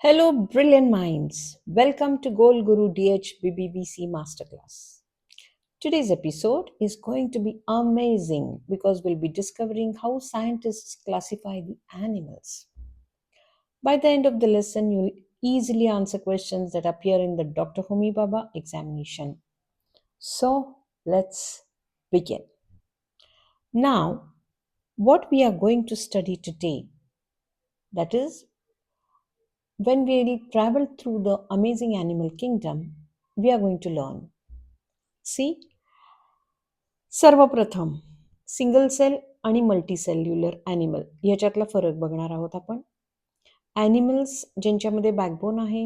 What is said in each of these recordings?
Hello, brilliant minds. Welcome to Goal Guru DH BBVC Masterclass. Today's episode is going to be amazing because we'll be discovering how scientists classify the animals. By the end of the lesson, you'll easily answer questions that appear in the Dr. Homi Baba examination. So, let's begin. Now, what we are going to study today, that is, when we travel through the amazing animal kingdom, we are going to learn. See, सर्वप्रथम single sale आणि multicellular animal याच्यातला फरक बघणार आहोत आपण. Animals ज्यांच्यामध्ये backbone आहे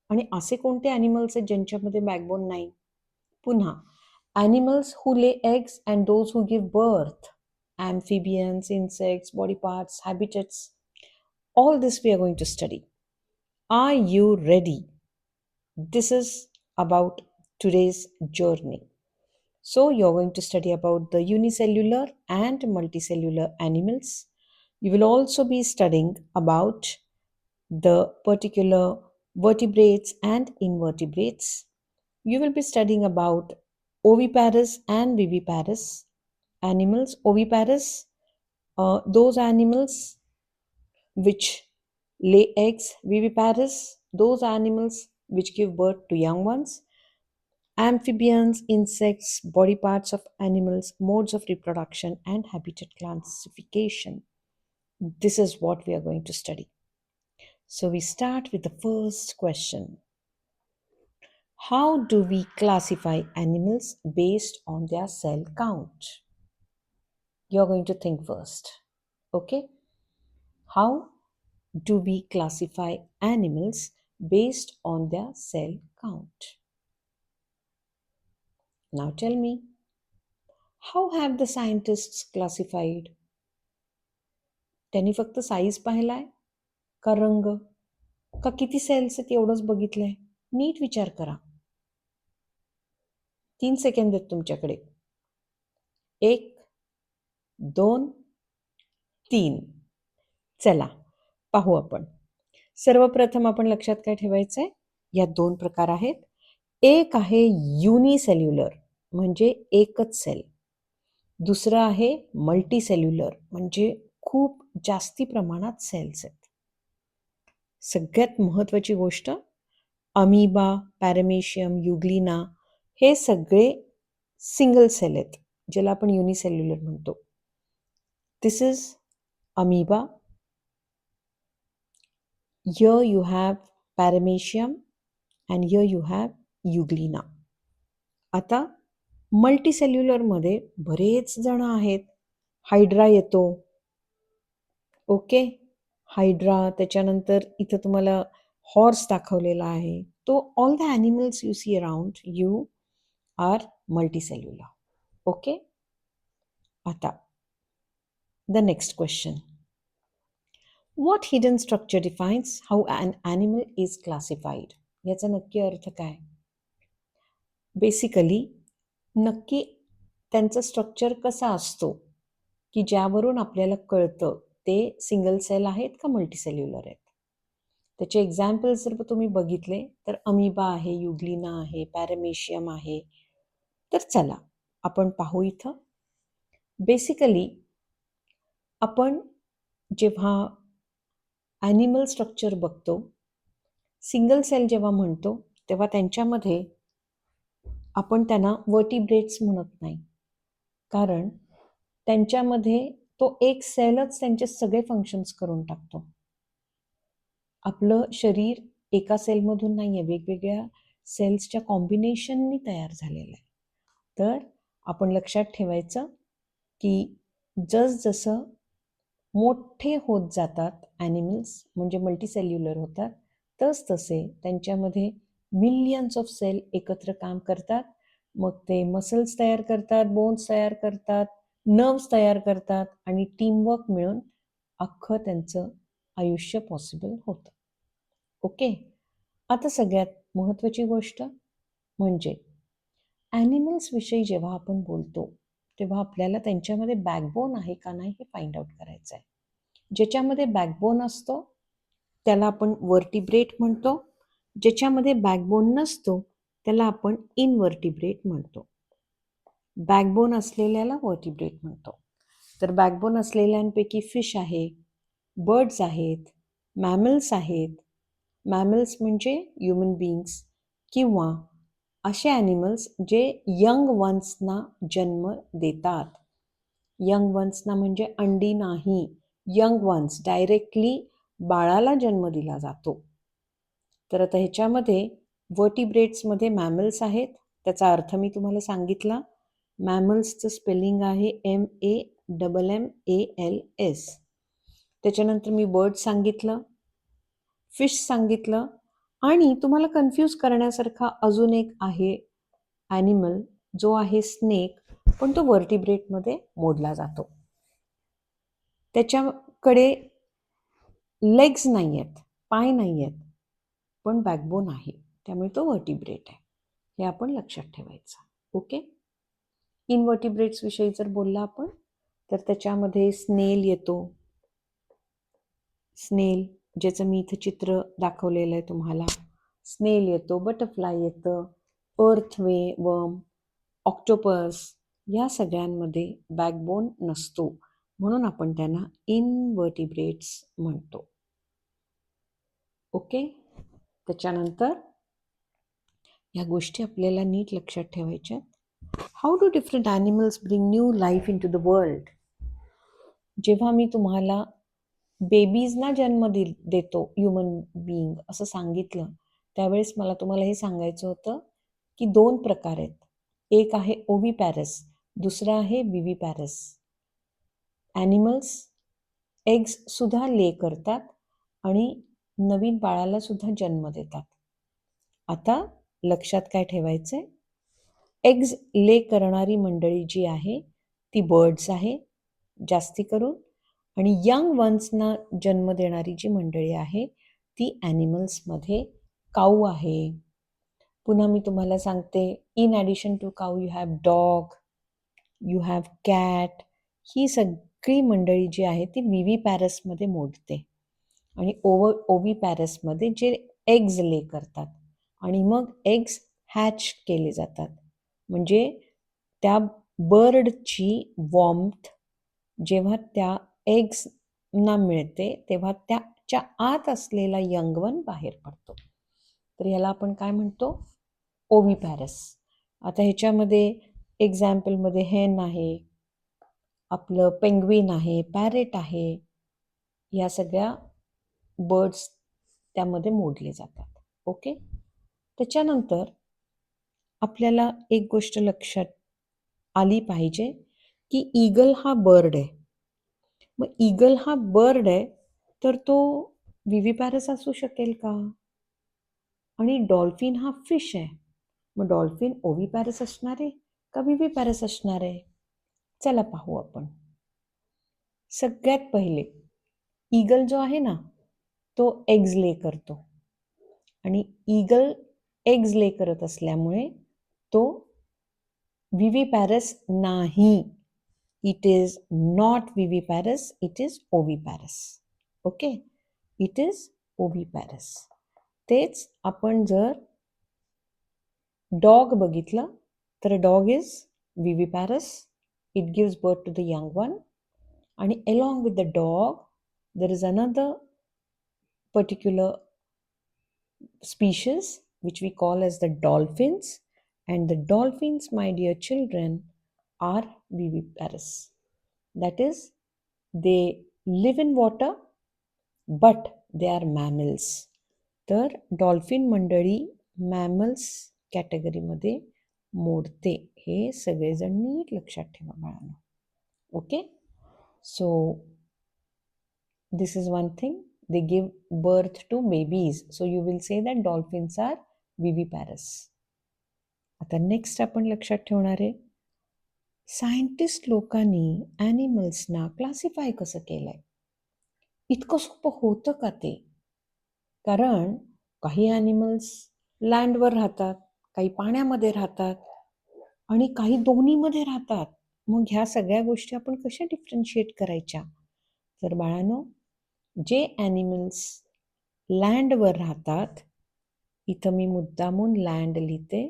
आणि असे कोणते ॲनिमल्स आहेत ज्यांच्यामध्ये बॅकबोन नाही. पुन्हा animals who lay eggs and those who give birth, amphibians, insects, body parts, habitats, all this we are going to study. Are you ready? This is about today's journey. So you're going to study about the unicellular and multicellular animals. You will also be studying about the particular vertebrates and invertebrates. You will be studying about oviparous and viviparous animals. Oviparous, those animals which lay eggs. Viviparous, those animals which give birth to young ones. Amphibians, insects, body parts of animals, modes of reproduction, and habitat classification. This is what we are going to study. So we start with the first question. How do we classify animals based on their cell count? You're going to think first. Okay? How do we classify animals based on their cell count? Now tell me, how have the scientists classified? त्यांनी फक्त size पाहिलाय का रंग का किती cells आहेत एवढंच बघितलंय? नीट विचार करा. 3 सेकंद आहेत तुमच्याकडे. 1, 2, 3. चला पाहू आपण. सर्वप्रथम आपण लक्षात काय ठेवायचंय? या 2 प्रकार आहेत. एक आहे युनिसेल्युलर म्हणजे एकच सेल. दुसरं आहे मल्टीसेल्युलर म्हणजे खूप जास्ती प्रमाणात सेल्स आहेत. सगळ्यात महत्त्वाची गोष्ट, अमिबा, पॅरामेशियम, युग्लिना हे सगळे सिंगल सेल आहेत, ज्याला आपण युनिसेल्युलर म्हणतो. This is amoeba. Here you have paramecium and here you have euglena. आता मल्टीसेल्युलरमध्ये बरेच जण आहेत. हायड्रा येतो. Okay, hydra. त्याच्यानंतर इथं तुम्हाला हॉर्स दाखवलेला आहे. तो all the animals you see around you are multicellular. Okay. आता the next question. What hidden structure defines how an animal is classified? याचा नक्की अर्थ काय? बेसिकली नक्की त्यांचं स्ट्रक्चर कसा असतो की ज्यावरून आपल्याला कळतं ते सिंगल सेल आहेत का मल्टीसेल्युलर आहेत. त्याचे एक्झाम्पल्स जर तुम्ही बघितले तर अमिबा आहे, युग्लिना आहे, पॅरामेशियम आहे. तर चला आपण पाहू इथं. बेसिकली आपण जेव्हा ॲनिमल स्ट्रक्चर बघतो, सिंगल सेल जेव्हा म्हणतो तेव्हा त्यांच्यामध्ये आपण त्यांना वर्टिब्रेट्स म्हणत नाही, कारण त्यांच्यामध्ये तो एक सेलच त्यांचे सगळे फंक्शन्स करून टाकतो. आपलं शरीर एका सेलमधून नाही आहे, वेगवेगळ्या सेल्सच्या कॉम्बिनेशननी तयार झालेलं आहे. तर आपण लक्षात ठेवायचं की जसजसं मोठे होत जातात ॲनिमल्स म्हणजे मल्टीसेल्युलर होतात, तसतसे त्यांच्यामध्ये मिलियन्स ऑफ सेल एकत्र काम करतात. मग ते मसल्स तयार करतात, बोन्स तयार करतात, नर्व्स तयार करतात आणि टीमवर्क मिळून अख्खं त्यांचं आयुष्य पॉसिबल होतं. ओके. आता सगळ्यात महत्त्वाची गोष्ट म्हणजे ॲनिमल्सविषयी जेव्हा आपण बोलतो तेव्हा आपल्याला त्यांच्यामध्ये बॅकबोन आहे का नाही हे फाइंड आउट करायचं आहे. ज्याच्यामध्ये बॅकबोन असतो त्याला आपण वर्टिब्रेट म्हणतो. ज्याच्यामध्ये बॅकबोन नसतो त्याला आपण इनवर्टिब्रेट म्हणतो. बॅकबोन असलेल्याला वर्टिब्रेट म्हणतो. तर बॅकबोन असलेल्यांपैकी फिश आहे, बर्ड्स आहेत, मॅमल्स आहेत. मॅमल्स म्हणजे ह्युमन बीइंग्स किंवा असे ॲनिमल्स जे यंग वन्सना जन्म देतात. यंग वन्सना म्हणजे अंडी नाही, यंग वन्स डायरेक्टली बाळाला जन्म दिला जातो. तर आता ह्याच्यामध्ये वर्टिब्रेट्समध्ये मॅमल्स आहेत. त्याचा अर्थ मी तुम्हाला सांगितला. मॅमल्सचं स्पेलिंग आहे MAMMALS. त्याच्यानंतर मी बर्ड सांगितलं, फिश सांगितलं आणि तुम्हाला कन्फ्यूज करण्यासारखा अजून एक आहे ॲनिमल जो आहे स्नेक, पण तो वर्टिब्रेटमध्ये मोडला जातो. त्याच्याकडे लेग्स नाही आहेत, पाय नाही आहेत, पण बॅकबोन आहे, त्यामुळे तो वर्टिब्रेट आहे. हे आपण लक्षात ठेवायचं. ओके. इनवर्टिब्रेट्स विषयी जर बोलला आपण तर त्याच्यामध्ये स्नेल येतो. स्नेल ज्याचं मी इथं चित्र दाखवलेलं आहे तुम्हाला. स्नेल येतो, बटरफ्लाय येतं, अर्थवे वर्म, ऑक्टोपस, या सगळ्यांमध्ये बॅकबोन नसतो, म्हणून आपण त्यांना इनवर्टिब्रेट्स म्हणतो. ओके. त्याच्यानंतर या गोष्टी आपल्याला नीट लक्षात ठेवायच्या. How do different animals bring new life into the world. जेव्हा मी तुम्हाला बेबीजना जन्म देतो ह्युमन बीइंग असं सांगितलं, त्यावेळेस मला तुम्हाला हे सांगायचं होतं की 2 प्रकार आहेत. एक आहे ओव्हिपॅरस, दुसरा आहे विव्हिपॅरस. ॲनिमल्स एग्ससुद्धा ले करतात आणि नवीन बाळाला सुद्धा जन्म देतात. आता लक्षात काय ठेवायचं आहे, एग्ज ले करणारी मंडळी जी आहे ती बर्ड्स आहे जास्ती करून, आणि यंग वन्सना जन्म देणारी जी मंडळी आहे ती ॲनिमल्समध्ये काऊ आहे. पुन्हा मी तुम्हाला सांगते, in addition to cow you have dog, you have cat. ही सगळी मंडळी जी आहे ती विव्हिपॅरसमध्ये मोडते आणि ओव्हिपॅरसमध्ये जे एग्ज ले करतात आणि मग एग्स हॅच केले जातात. म्हणजे त्या बर्डची वॉर्मथ जेव्हा त्या एग्सना मिळते तेव्हा त्याच्या आत असलेला यंग वन बाहेर पडतो. तर ह्याला आपण काय म्हणतो, ओव्हिपॅरस. आता ह्याच्यामध्ये एक्झाम्पलमध्ये हेन आहे, आपलं पेंग्विन आहे, पॅरेट आहे, या सगळ्या बर्ड्स त्यामध्ये मोडले जातात. ओके. त्याच्यानंतर आपल्याला एक गोष्ट लक्षात आली पाहिजे की ईगल हा बर्ड आहे. मग ईगल हा बर्ड आहे तर तो विव्हिपॅरस असू शकेल का? आणि डॉल्फिन हा फिश आहे, मग डॉल्फिन ओव्हिपॅरस असणार आहे का विव्हिपॅरस असणार आहे? चला पाहू आपण. सगळ्यात पहिले ईगल जो आहे ना तो एग्ज ले करतो आणि ईगल एग्ज ले करत असल्यामुळे तो विव्हिपॅरस नाही. It is not viviparous, it is oviparous. Okay. It is oviparous. तेच आपण जर डॉग बघितलं तर dog is viviparous. It gives birth to the young one. आणि along with the dog there is another particular species which we call as the dolphins, and the dolphins, my dear children, are viviparous. That is, they live in water but they are mammals. तर dolphin मंडळी mammals कॅटेगरीमध्ये मोडते. हे सगळेजण नीट लक्षात ठेवा बाळांनो. Okay. So this is one thing, they give birth to babies, so you will say that dolphins are viviparous. आता नेक्स्ट आपण लक्षात ठेवणार आहे, सायंटिस्ट लोकांनी ॲनिमल्सना क्लासिफाय कसं केलंय. इतकं सोपं होतं का ते? कारण काही ॲनिमल्स लँडवर राहतात, काही पाण्यामध्ये राहतात आणि काही दोन्हीमध्ये राहतात. मग ह्या सगळ्या गोष्टी आपण कशा डिफरन्शिएट करायच्या? तर बाळांनो, जे ॲनिमल्स लँडवर राहतात, इथं मी मुद्दामून लँड लिहिते,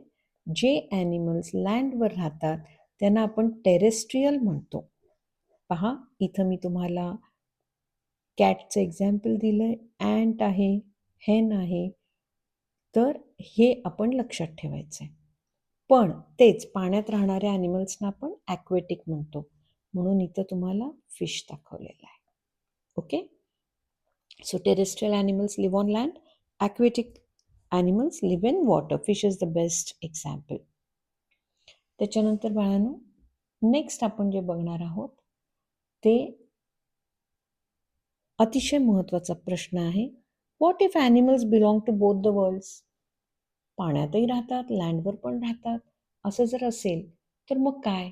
जे ॲनिमल्स लँडवर राहतात त्यांना आपण टेरेस्ट्रियल म्हणतो. पहा, इथं मी तुम्हाला कॅटचं एक्झाम्पल दिलंय, ॲन्ट आहे, हेन आहे. तर हे आपण लक्षात ठेवायचं आहे. पण तेच पाण्यात राहणाऱ्या ॲनिमल्सना आपण ॲक्वेटिक म्हणतो. म्हणून इथं तुम्हाला फिश दाखवलेलं आहे. Okay? So terrestrial animals live on land, aquatic animals live in water. Fish is the best example. त्याच्यानंतर बाळांनो, नेक्स्ट आपण जे बघणार आहोत ते अतिशय महत्त्वाचा प्रश्न आहे. What if animals belong to both the worlds? पाण्यातही राहतात, लँडवर पण राहतात. असं जर असेल तर मग काय?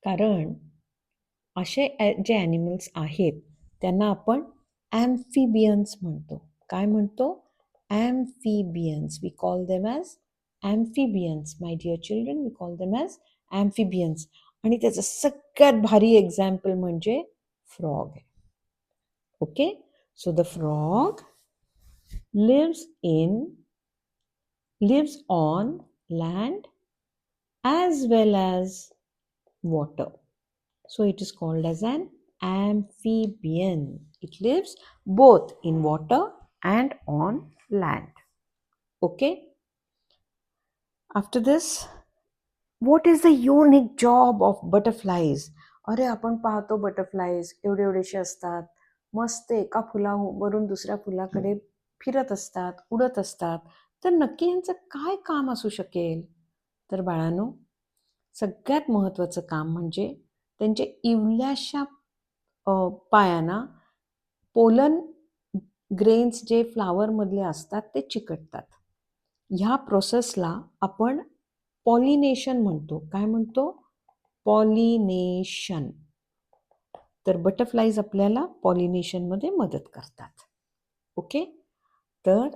कारण असे जे ॲनिमल्स आहेत त्यांना आपण ॲम्फिबियन्स म्हणतो. काय म्हणतो? Amphibians. We call them as amphibians. My dear children, we call them as amphibians. आणि त्याचं सगळ्यात भारी एक्झाम्पल म्हणजे फ्रॉग आहे. Okay? So the frog lives on land as well as water. So it is called as an amphibian. It lives both in water and on land. Okay? After this, what is the unique job of butterflies? अरे आपण पाहतो butterflies एवढे एवढेसे असतात, मस्त एका फुलावरून दुसऱ्या फुलाकडे फिरत असतात, उडत असतात. तर नक्की यांचं काय काम असू शकेल? तर बाळांनो, सगळ्यात महत्त्वाचं काम म्हणजे त्यांच्या इवल्याशा पायांना पोलन ग्रेन्स जे फ्लावरमधले असतात ते चिकटतात. ह्या प्रोसेसला आपण पॉलिनेशन म्हणतो. काय म्हणतो? पॉलिनेशन. तर बटरफ्लाईज आपल्याला पॉलिनेशनमध्ये मदत करतात. ओके? तर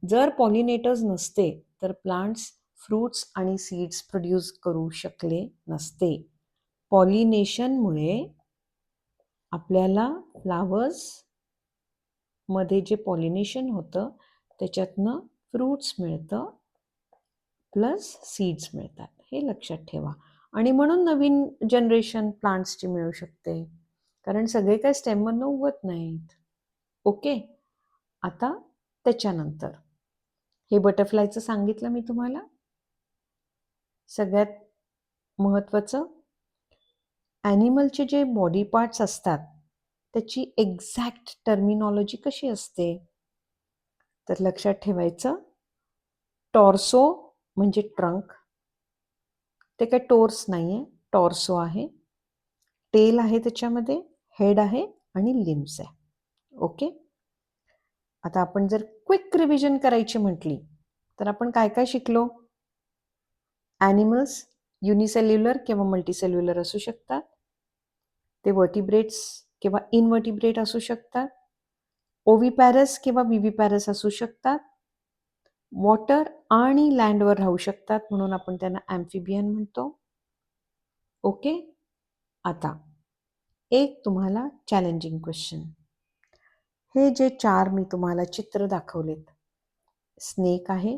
जर पॉलिनेटर्स नसते तर प्लांट्स फ्रूट्स आणि सीड्स प्रोड्यूस करू शकले नसते. पॉलिनेशनमुळे आपल्याला फ्लावर्समध्ये जे पॉलिनेशन होतं त्याच्यातनं फ्रूट्स मिळतं प्लस सीड्स मिळतात. हे लक्षात ठेवा. आणि म्हणून नवीन जनरेशन प्लांट्सची मिळू शकते. कारण सगळे काही स्टेममधनं उगवत नाहीत. ओके? आता त्याच्यानंतर हे बटरफ्लायचं सांगितलं मी तुम्हाला. सगळ्यात महत्त्वाचं, ॲनिमलचे जे बॉडी पार्ट्स असतात त्याची एक्झॅक्ट टर्मिनॉलॉजी कशी असते? तर लक्षात ठेवायचं, टॉर्सो म्हणजे ट्रंक. ते काय टोर्स नाही आहे, टॉर्सो आहे. टेल आहे त्याच्यामध्ये, हेड आहे आणि लिम्स आहे. ओके? आता आपण जर क्विक रिव्हिजन करायची म्हटली तर आपण काय काय शिकलो? ॲनिमल्स युनिसेल्युलर किंवा मल्टीसेल्युलर असू शकतात. ते वर्टिब्रेट्स किंवा इनवर्टिब्रेट असू शकतात. ओव्हिपॅरस किंवा विव्हिपॅरस असू शकतात. वॉटर आणि लँडवर राहू शकतात म्हणून आपण त्यांना ॲम्फिबियन म्हणतो. ओके? आता एक तुम्हाला चॅलेंजिंग क्वेश्चन. हे जे 4 मी तुम्हाला चित्र दाखवलेत, स्नेक आहे,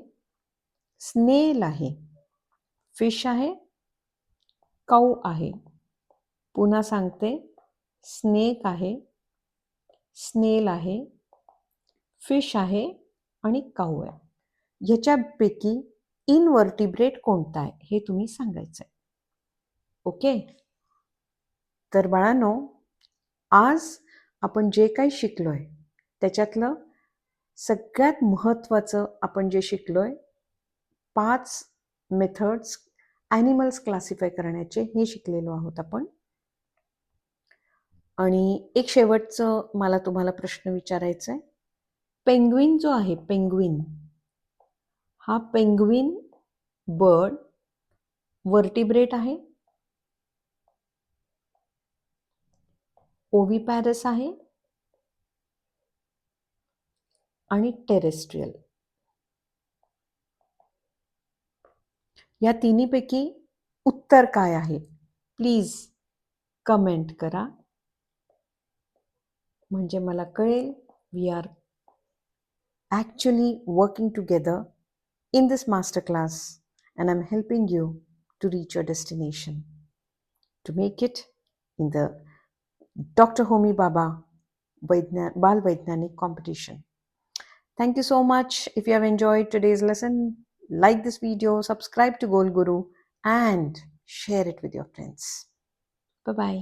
स्नेल आहे, फिश आहे, काऊ आहे. पुन्हा सांगते, स्नेक आहे, स्नेल आहे, फिश आहे आणि काऊ आहे. ह्याच्यापैकी इनवर्टिब्रेट कोणता आहे हे तुम्ही सांगायचं आहे. ओके? तर बाळांनो, आज आपण जे काही शिकलोय त्याच्यातलं सगळ्यात महत्त्वाचं आपण जे शिकलोय 5 मेथड्स ॲनिमल्स क्लासिफाय करण्याचे हे शिकलेलो आहोत आपण. आणि एक शेवटचं मला तुम्हाला प्रश्न विचारायचा आहे. पेंग्विन जो आहे, पेंग्विन, हा पेंग्विन बर्ड वर्टिब्रेट आहे, ओव्हिपॅरस आहे आणि टेरेस्ट्रियल. या तिन्हीपैकी उत्तर काय आहे? प्लीज कमेंट करा म्हणजे मला कळेल. We are actually working together in this masterclass, and I'm helping you to reach your destination, to make it in the Dr. Homi Baba Bal Vaidnanik competition. Thank you so much. If you have enjoyed today's lesson, like this video, subscribe to Goal Guru, and share it with your friends. Bye bye.